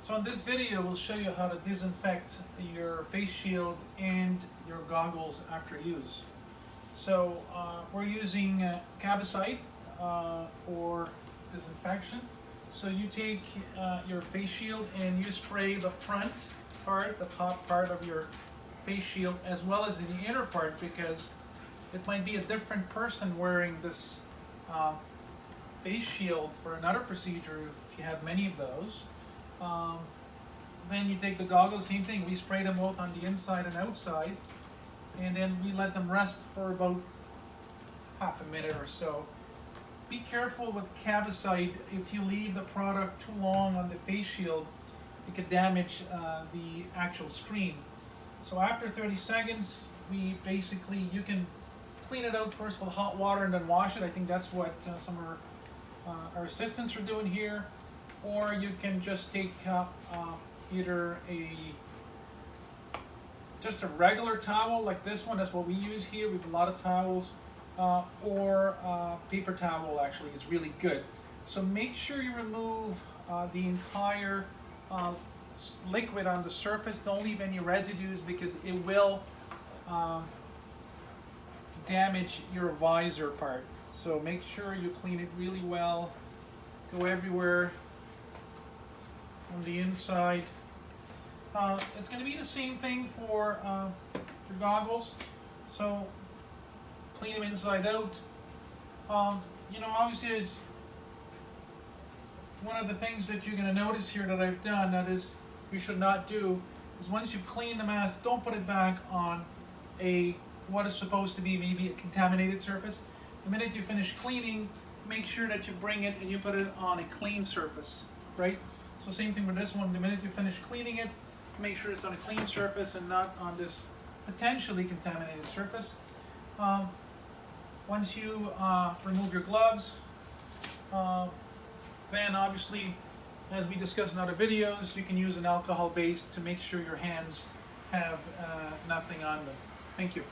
So in this video, we'll show you how to disinfect your face shield and your goggles after use. So we're using Cavicide for disinfection. So you take your face shield and you spray the front part, the top part of your face shield, as well as the inner part, because it might be a different person wearing this face shield for another procedure if you have many of those. Then you take the goggles, same thing, we spray them both on the inside and outside, and then we let them rest for about half a minute or so. Be careful with Cavicide. If you leave the product too long on the face shield, it could damage the actual screen. So after 30 seconds, you can clean it out first with hot water and then wash it. I think that's what some of our assistants are doing here. Or you can just take either just a regular towel like this one. That's what we use here. We have a lot of towels. Or paper towel actually is really good. So make sure you remove the entire liquid on the surface. Don't leave any residues, because it will damage your visor part. So make sure you clean it really well. Go everywhere on the inside. It's going to be the same thing for your goggles. So clean them inside out. Obviously, is one of the things that you're going to notice here that I've done that is you should not do is, once you've cleaned the mask, don't put it back on what is supposed to be maybe a contaminated surface. The minute you finish cleaning, make sure that you bring it and you put it on a clean surface, right? So same thing with this one. The minute you finish cleaning it, make sure it's on a clean surface and not on this potentially contaminated surface. Once you remove your gloves, then obviously, as we discussed in other videos, you can use an alcohol base to make sure your hands have nothing on them. Thank you.